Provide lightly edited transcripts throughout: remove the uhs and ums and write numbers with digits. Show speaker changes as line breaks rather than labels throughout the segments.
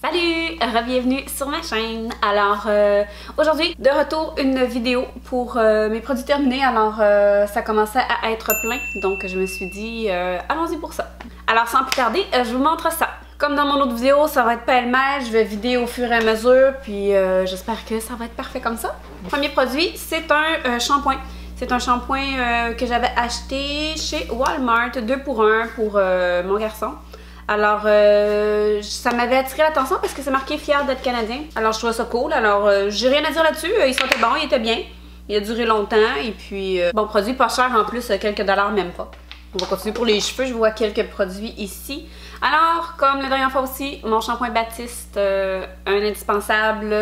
Salut! Bienvenue sur ma chaîne. Alors aujourd'hui, de retour, une vidéo pour mes produits terminés. Alors ça commençait à être plein, donc je me suis dit allons-y pour ça. Alors sans plus tarder, je vous montre ça. Comme dans mon autre vidéo, ça va être pêle-mêle, je vais vider au fur et à mesure, puis j'espère que ça va être parfait comme ça. Le premier produit, c'est un shampoing. C'est un shampoing que j'avais acheté chez Walmart, 2 pour 1 pour mon garçon. Alors, ça m'avait attiré l'attention parce que c'est marqué fier d'être canadien. Alors, je trouvais ça cool. Alors, j'ai rien à dire là-dessus. Il sentait bon, il était bien. Il a duré longtemps. Et puis, bon produit, pas cher en plus, quelques dollars, même pas. On va continuer pour les cheveux. Je vois quelques produits ici. Alors, comme la dernière fois aussi, mon shampoing Baptiste, un indispensable.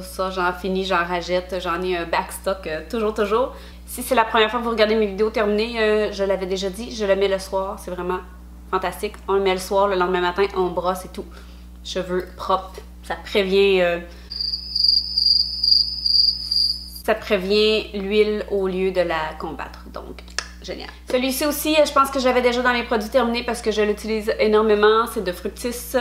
Ça, j'en finis, j'en rachète. J'en ai un backstock, toujours. Si c'est la première fois que vous regardez mes vidéos terminées, je l'avais déjà dit, je le mets le soir. C'est vraiment fantastique. On le met le soir, le lendemain matin, on brosse et tout. Cheveux propres. Ça prévient l'huile au lieu de la combattre. Donc, génial. Celui-ci aussi, je pense que j'avais déjà dans mes produits terminés parce que je l'utilise énormément. C'est de Fructis.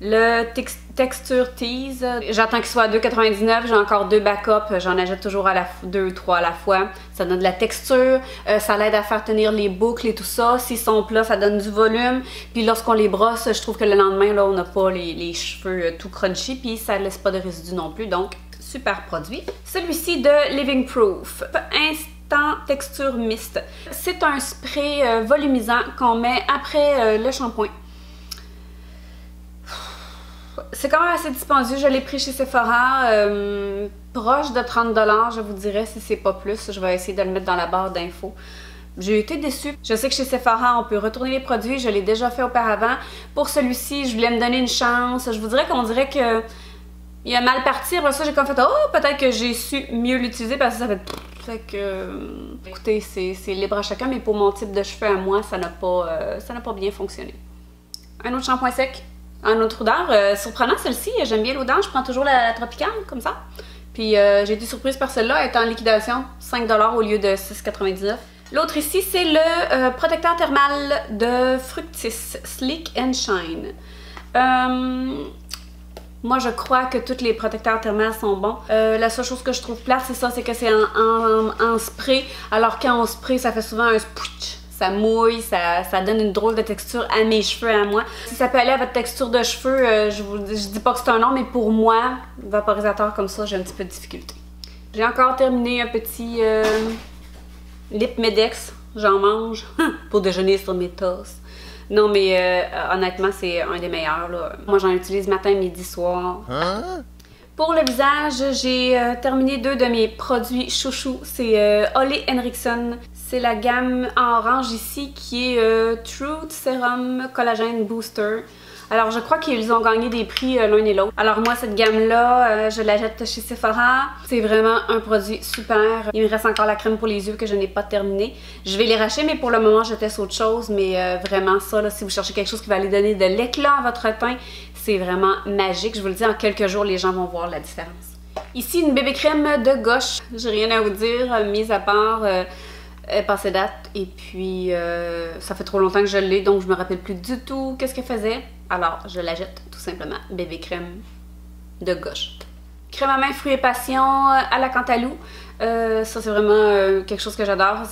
Le Texture Tease, j'attends qu'il soit à 2,99. J'ai encore 2 backups. J'en achète toujours à 2 ou 3 à la fois. Ça donne de la texture. Ça l'aide à faire tenir les boucles et tout ça. S'ils sont plats, ça donne du volume. Puis lorsqu'on les brosse, je trouve que le lendemain, là, on n'a pas les cheveux tout crunchy. Puis ça laisse pas de résidus non plus. Donc, super produit. Celui-ci de Living Proof. Instant Texture Mist. C'est un spray volumisant qu'on met après le shampoing. C'est quand même assez dispendieux. Je l'ai pris chez Sephora, proche de 30$, je vous dirais, si c'est pas plus. Je vais essayer de le mettre dans la barre d'infos. J'ai été déçue. Je sais que chez Sephora, on peut retourner les produits. Je l'ai déjà fait auparavant. Pour celui-ci, je voulais me donner une chance. Je vous dirais qu'on dirait que il a mal parti. Après ça, j'ai comme fait, oh, peut-être que j'ai su mieux l'utiliser parce que ça fait que... écoutez, c'est libre à chacun, mais pour mon type de cheveux à moi, ça n'a pas bien fonctionné. Un autre shampoing sec. Un autre odeur, surprenant celle-ci, j'aime bien l'odeur, je prends toujours la tropicale comme ça. Puis j'ai été surprise par celle-là, elle est en liquidation, 5$ au lieu de 6,99$. L'autre ici, c'est le protecteur thermal de Fructis, Sleek and Shine. Moi, je crois que tous les protecteurs thermales sont bons. La seule chose que je trouve plate, c'est ça, c'est que c'est en spray. Alors quand on spray, ça fait souvent un spouch. Ça mouille, ça donne une drôle de texture à mes cheveux, à moi. Si ça peut aller à votre texture de cheveux, je dis pas que c'est un nom, mais pour moi, vaporisateur comme ça, j'ai un petit peu de difficulté. J'ai encore terminé un petit Lip Medex. J'en mange pour déjeuner sur mes toasts. Non, mais honnêtement, c'est un des meilleurs, là. Moi, j'en utilise matin, midi, soir. Hein? Pour le visage, j'ai terminé 2 de mes produits chouchous. C'est Ole Henriksen. C'est la gamme en orange ici qui est Truth Serum Collagen Booster. Alors, je crois qu'ils ont gagné des prix l'un et l'autre. Alors moi, cette gamme-là, je la jette chez Sephora. C'est vraiment un produit super. Il me reste encore la crème pour les yeux que je n'ai pas terminée. Je vais les racheter, mais pour le moment, je teste autre chose. Mais vraiment, ça, là, si vous cherchez quelque chose qui va aller donner de l'éclat à votre teint, c'est vraiment magique. Je vous le dis, en quelques jours, les gens vont voir la différence. Ici, une bébé crème de gauche. J'ai rien à vous dire, mis à part... passé date et puis ça fait trop longtemps que je l'ai, donc je me rappelle plus du tout qu'est-ce qu'elle faisait. Alors je la jette tout simplement. Bébé crème de gauche. Crème à main fruits et passion à la cantalou. Ça c'est vraiment quelque chose que j'adore.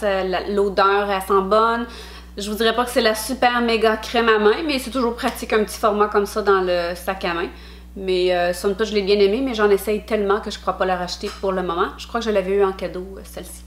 L'odeur elle sent bonne. Je vous dirais pas que c'est la super méga crème à main, mais c'est toujours pratique un petit format comme ça dans le sac à main. Mais somme toute je l'ai bien aimé, mais j'en essaye tellement que je ne pourrais pas la racheter pour le moment. Je crois que je l'avais eu en cadeau celle-ci.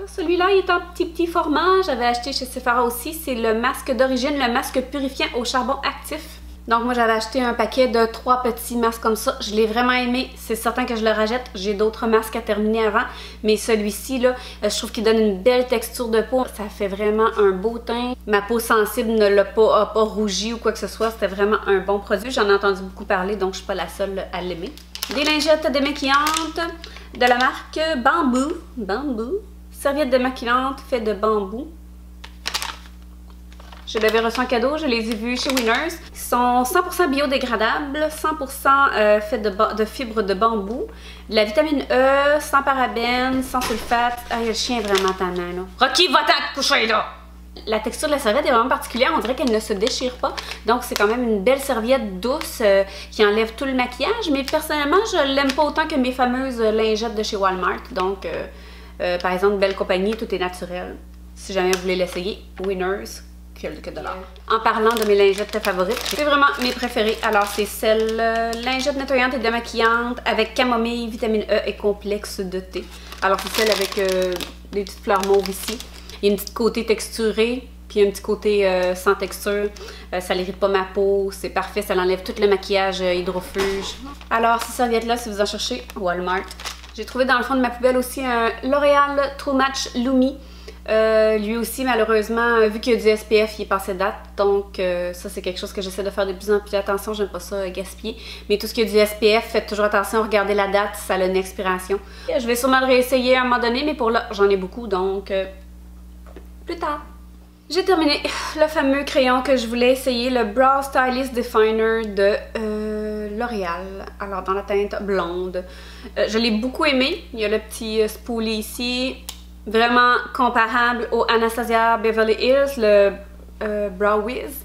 Celui-là, il est en petit format. J'avais acheté chez Sephora aussi. C'est le masque d'origine, le masque purifiant au charbon actif. Donc moi, j'avais acheté un paquet de 3 petits masques comme ça. Je l'ai vraiment aimé. C'est certain que je le rachète. J'ai d'autres masques à terminer avant. Mais celui-ci, là, je trouve qu'il donne une belle texture de peau. Ça fait vraiment un beau teint. Ma peau sensible ne l'a pas rougi ou quoi que ce soit. C'était vraiment un bon produit. J'en ai entendu beaucoup parler, donc je suis pas la seule à l'aimer. Des lingettes démaquillantes de la marque Bamboo. Serviette démaquillante faite de bambou. Je l'avais reçu en cadeau, je les ai vus chez Winners. Ils sont 100% biodégradables, 100% faits de fibres de bambou. De la vitamine E, sans parabènes, sans sulfate. Ah, le chien est vraiment tannant, là. Rocky, va-t'en te coucher, là! La texture de la serviette est vraiment particulière, on dirait qu'elle ne se déchire pas. Donc c'est quand même une belle serviette douce qui enlève tout le maquillage. Mais personnellement, je l'aime pas autant que mes fameuses lingettes de chez Walmart. Donc par exemple, Belle Compagnie, tout est naturel. Si jamais vous voulez l'essayer, Winners, quelques dollars. En parlant de mes lingettes favorites, c'est vraiment mes préférées. Alors c'est celle lingette nettoyante et démaquillante avec camomille, vitamine E et complexe de thé. Alors c'est celle avec des petites fleurs mauves ici. Il y a une petite côté texturée, puis un petit côté sans texture. Ça n'irrite pas ma peau, c'est parfait, ça enlève tout le maquillage hydrofuge. Alors ces serviettes-là, si vous en cherchez, Walmart. J'ai trouvé dans le fond de ma poubelle aussi un L'Oréal True Match Lumi. Lui aussi, malheureusement, vu qu'il y a du SPF, il est passé date. Donc ça, c'est quelque chose que j'essaie de faire de plus en plus attention. J'aime pas ça gaspiller. Mais tout ce qui est du SPF, faites toujours attention, regardez la date, ça a une expiration. Je vais sûrement le réessayer à un moment donné, mais pour là, j'en ai beaucoup, donc plus tard. J'ai terminé le fameux crayon que je voulais essayer, le Brow Stylist Definer de L'Oréal. Alors, dans la teinte blonde. Je l'ai beaucoup aimé. Il y a le petit spoolie ici. Vraiment comparable au Anastasia Beverly Hills, le Brow Wiz.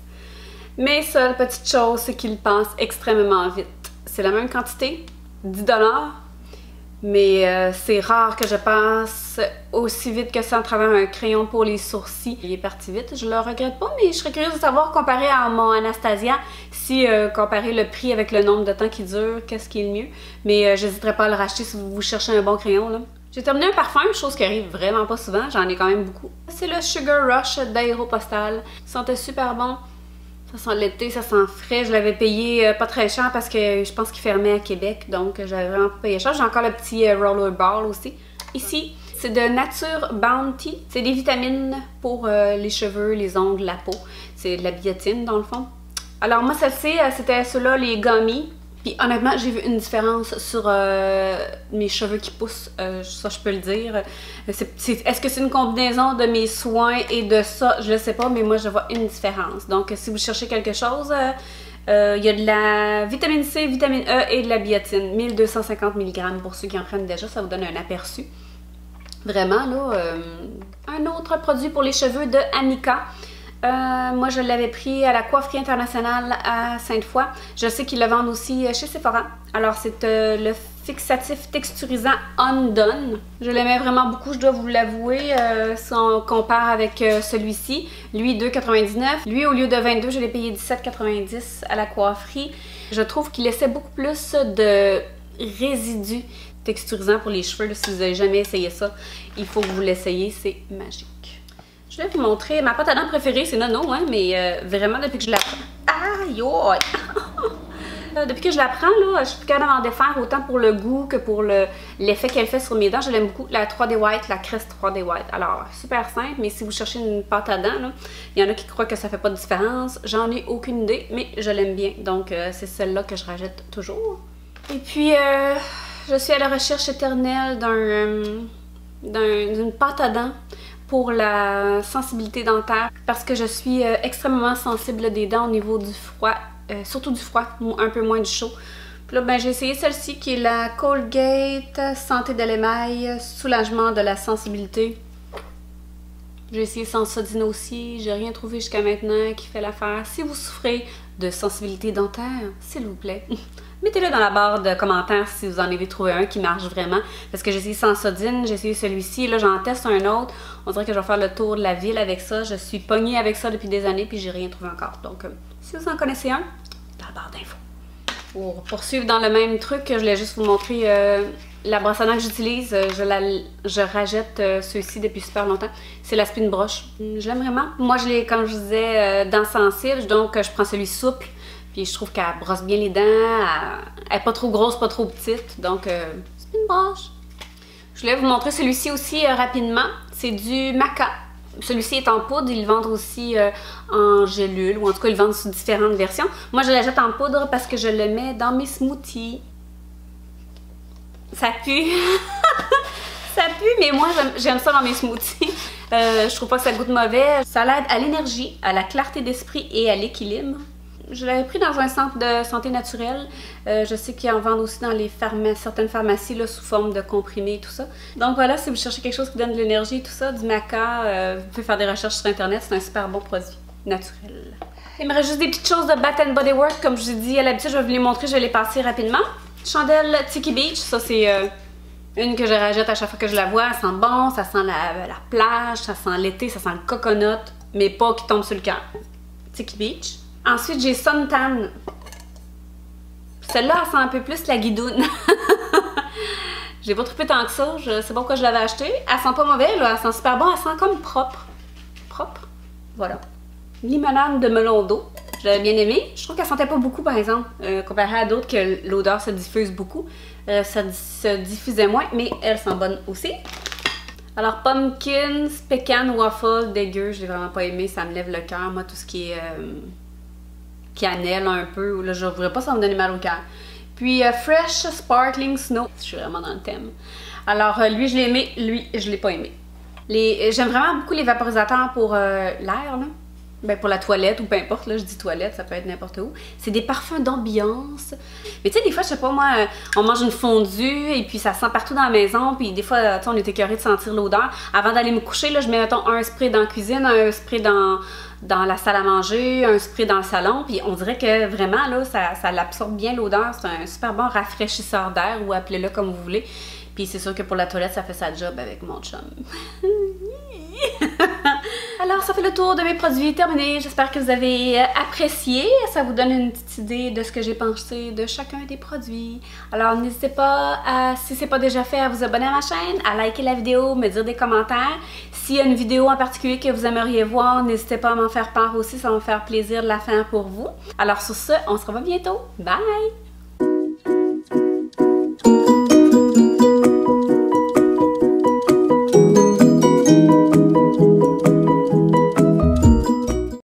Mais seule petite chose, c'est qu'il passe extrêmement vite. C'est la même quantité, 10 $. Mais c'est rare que je passe aussi vite que ça à travers un crayon pour les sourcils. Il est parti vite, je le regrette pas, mais je serais curieuse de savoir, comparé à mon Anastasia, si comparer le prix avec le nombre de temps qu'il dure, qu'est-ce qui est le mieux. Mais j'hésiterai pas à le racheter si vous cherchez un bon crayon, là. J'ai terminé un parfum, chose qui arrive vraiment pas souvent, j'en ai quand même beaucoup. C'est le Sugar Rush d'Aéropostale. Il sentait super bon. Ça sent l'été, ça sent frais. Je l'avais payé pas très cher parce que je pense qu'il fermait à Québec, donc j'avais vraiment pas payé cher. J'ai encore le petit Rollerball aussi. Ici, c'est de Nature Bounty. C'est des vitamines pour les cheveux, les ongles, la peau. C'est de la biotine dans le fond. Alors moi, celle-ci, c'était ceux-là, les gummies. Puis honnêtement, j'ai vu une différence sur mes cheveux qui poussent, ça je peux le dire. Est-ce que c'est une combinaison de mes soins et de ça? Je le sais pas, mais moi je vois une différence. Donc si vous cherchez quelque chose, il y a de la vitamine C, vitamine E et de la biotine. 1250 mg pour ceux qui en prennent déjà, ça vous donne un aperçu. Vraiment là, un autre produit pour les cheveux de Annika. Moi, je l'avais pris à la Coifferie Internationale à Sainte-Foy. Je sais qu'ils le vendent aussi chez Sephora. Alors, c'est le fixatif texturisant Undone. Je l'aimais vraiment beaucoup, je dois vous l'avouer, si on compare avec celui-ci. Lui, 2,99. Lui, au lieu de 22, je l'ai payé 17,90 à la coifferie. Je trouve qu'il laissait beaucoup plus de résidus texturisants pour les cheveux. Là, si vous n'avez jamais essayé ça, il faut que vous l'essayiez, c'est magique. Je vais vous montrer ma pâte à dents préférée, c'est Nono, hein, mais vraiment depuis que je la prends. Aïe, aïe! Depuis que je la prends, là, je suis plus capable d'en défaire autant pour le goût que pour l'effet qu'elle fait sur mes dents. Je l'aime beaucoup, la 3D White, la Crest 3D White. Alors, super simple, mais si vous cherchez une pâte à dents, là, il y en a qui croient que ça fait pas de différence. J'en ai aucune idée, mais je l'aime bien. Donc, c'est celle-là que je rajoute toujours. Et puis, je suis à la recherche éternelle d'une pâte à dents pour la sensibilité dentaire parce que je suis extrêmement sensible des dents au niveau du froid, surtout du froid, un peu moins du chaud. Puis là, ben, j'ai essayé celle-ci qui est la Colgate Santé de l'émail, soulagement de la sensibilité. J'ai essayé Sensodyne aussi, j'ai rien trouvé jusqu'à maintenant qui fait l'affaire. Si vous souffrez de sensibilité dentaire, s'il vous plaît, mettez-le dans la barre de commentaires si vous en avez trouvé un qui marche vraiment. Parce que j'ai essayé Sensodyne, j'ai essayé celui-ci, là j'en teste un autre. On dirait que je vais faire le tour de la ville avec ça. Je suis pognée avec ça depuis des années puis j'ai rien trouvé encore. Donc, si vous en connaissez un, dans la barre d'infos. Pour poursuivre dans le même truc, je voulais juste vous montrer la brosse à dents que j'utilise. Je rajette ceux-ci depuis super longtemps. C'est la Spin Brush. Je l'aime vraiment. Moi, je l'ai, comme je disais, dents sensibles. Donc, je prends celui souple. Puis je trouve qu'elle brosse bien les dents. Elle n'est pas trop grosse, pas trop petite. Donc, Spin Brush. Je voulais vous montrer celui-ci aussi rapidement. C'est du Maca. Celui-ci est en poudre, ils le vendent aussi en gélule, ou en tout cas ils le vendent sous différentes versions. Moi je l'achète en poudre parce que je le mets dans mes smoothies. Ça pue! Ça pue, mais moi j'aime ça dans mes smoothies. Je trouve pas que ça goûte mauvais. Ça l'aide à l'énergie, à la clarté d'esprit et à l'équilibre. Je l'avais pris dans un centre de santé naturelle. Je sais qu'ils en vendent aussi dans les certaines pharmacies là, sous forme de comprimés et tout ça. Donc voilà, si vous cherchez quelque chose qui donne de l'énergie et tout ça, du maca, vous pouvez faire des recherches sur internet, c'est un super bon produit naturel. Il me reste juste des petites choses de Bath & Body Works, comme je vous ai dit à l'habitude, je vais vous les montrer, je vais les passer rapidement. Chandelle Tiki Beach, ça c'est une que je rajoute à chaque fois que je la vois, elle sent bon, ça sent la plage, ça sent l'été, ça sent le coconut, mais pas qui tombe sur le cœur. Tiki Beach. Ensuite, j'ai Suntan. Celle-là, elle sent un peu plus la guidoune. J'ai pas trippé tant que ça, je sais pas pourquoi je l'avais acheté. Elle sent pas mauvais, là, elle sent super bon, elle sent comme propre. Propre, voilà. Limonade de melon d'eau. Je l'avais bien aimée. Je trouve qu'elle sentait pas beaucoup, par exemple, comparé à d'autres que l'odeur se diffuse beaucoup. Ça se diffusait moins, mais elle sent bonne aussi. Alors, pumpkin, pecan, waffle, dégueu, je l'ai vraiment pas aimé, ça me lève le cœur. Moi, tout ce qui est cannelle un peu, là, je ne voudrais pas ça me donner mal au cœur. Puis, fresh, sparkling snow, je suis vraiment dans le thème. Alors, lui, je l'ai aimé, lui, je l'ai pas aimé. J'aime vraiment beaucoup les vaporisateurs pour l'air, là. Ben pour la toilette ou peu importe, là je dis toilette, ça peut être n'importe où. C'est des parfums d'ambiance. Mais tu sais, des fois, je sais pas moi, on mange une fondue et puis ça sent partout dans la maison. Puis des fois, tu sais, on est écœuré de sentir l'odeur. Avant d'aller me coucher, là, je mets mettons un spray dans la cuisine, un spray dans la salle à manger, un spray dans le salon. Puis on dirait que vraiment, là, ça l'absorbe bien l'odeur. C'est un super bon rafraîchisseur d'air ou appelez-le comme vous voulez. Puis c'est sûr que pour la toilette, ça fait sa job avec mon chum. Alors, ça fait le tour de mes produits terminés. J'espère que vous avez apprécié. Ça vous donne une petite idée de ce que j'ai pensé de chacun des produits. Alors, n'hésitez pas, si ce n'est pas déjà fait, à vous abonner à ma chaîne, à liker la vidéo, me dire des commentaires. S'il y a une vidéo en particulier que vous aimeriez voir, n'hésitez pas à m'en faire part aussi. Ça va me faire plaisir de la faire pour vous. Alors, sur ce, on se revoit bientôt. Bye!